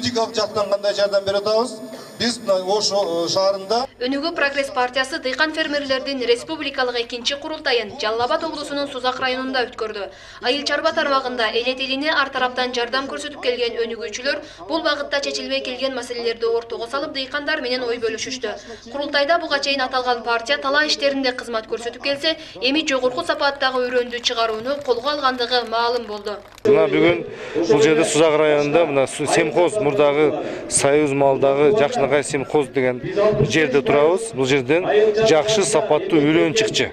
политикалык жактан кандай жардам бере атабыз? Biz Ош шаарында Өнүгүү Прогресс партиясы дыйкан фермерлердин республикалык экинчи курултайын Жалал Абад облусунун Сузак районунда өткөрдү. Айыл чарба тармагында элет элине ар тараптан жардам көрсөтүп келген өнүгүүчүлөр бул багытта чечилбей келген маселелерди ортого салып дыйкандар менен ой бөлүшүштү. Курултайда буга чейин аталган партия талаа иштеринде кызмат көрсөтүп келсе, эми жогорку сапаттагы өрөөндү чыгарууну колго алгандыгы маалым болду. Мына бүгүн бул жерде Сузак районунда мына семхоз мурдагы Союз малдагы Жакшынакай семхоз деген жерде турабыз. Бул жерден жакшы сапаттуу үрөн чыкчы.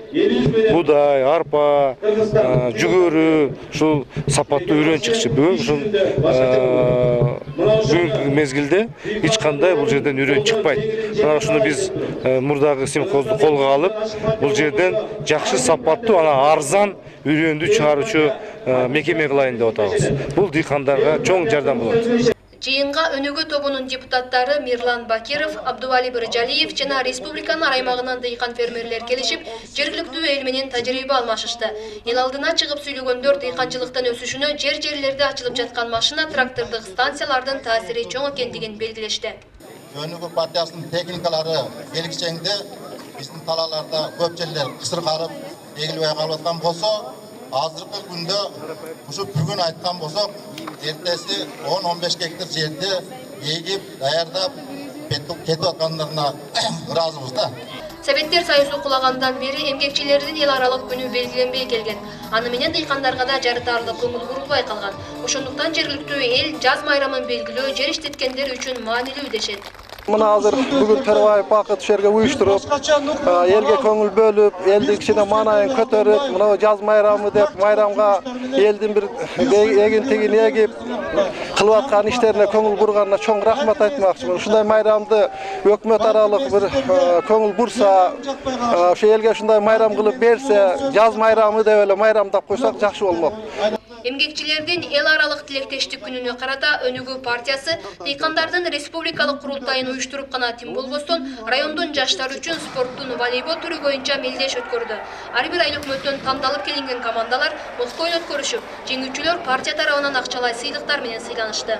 Будай, арпа, жүгөрү, ушул сапаттуу үрөн чыкчы. Бүгүн ушул бүгүнкү мезгилде эч кандай бул жерден үрөн чыкпайт. Мына ушуну биз мурдагы семхозду колго алып, бул жерден жакшы сапаттуу арзан үрөндү чыгаруучу мекеме кылайын деп атабыз. Бул дыйкандарга чоң жардам болот. Жыйынга өнүгүү тобунун депутаттары Мирлан Бакиров, Абдували Биржалиев жана республиканын аймагынан дыйкан фермерлер келишип, жергиликтүү эл менен тажрыйба алмашышты. Эл алдына чыгып сүйлөгөндөр дыйканчылыктын өсүшүнө жер-жерлерде ачылып жаткан машина трактордук станциялардын таасири чоң экендигин белгилешти. Өнүгүү партиясынын техникалары келгичеңде биздин талааларда көп жерлер кысыр карып, эгилбей калып аткан болсо, азыркы күндө ушу бүгүн айткан болсок, эртеси 10-15 гектар жерде эгип, даярдап кетип аткандарына ыраазыбыз да. Советтер Союзу кулагандан бери эмгекчилердин эл аралык күнү белгиленбей келген. Аны менен дыйкандарга да жарытарлык көңүл бурулбай калган. Ошондуктан жергиликтүү эл жаз майрамын белгилөө жер иштеткендер үчүн маанилүү дешет. Мына азыр бүгүн Төрөбаев Бакыт жерге уюштуруп, элге көңүл бөлүп, элдин кичине маанайын көтөрүп, мына жаз майрамы деп майрамга элдин бир эгин-тегин эгип кылып аткан иштерине көңүл бурганына чоң рахмат айтмакчымын. Ушундай майрамды өкмөт аралык бир көңүл бурса, ошо элге ушундай майрам кылып берсе, жаз майрамы деп эле майрамдап койсок жакшы болмок. Эмгекчилердин эл аралык тилектештик күнүнө карата Өнүгүү партиясы дыйкандардын республикалык курултайын уюштуруп гана тим болбостон, райондун жаштары үчүн спорттун волейбол түрү боюнча мелдеш өткөрдү. Ар бир айыл өкмөттөн тандалып келинген командалар мыкты ойнот көрүшүп, жеңүүчүлөр партия тарабынан акчалай сыйлыктар менен сыйланышты.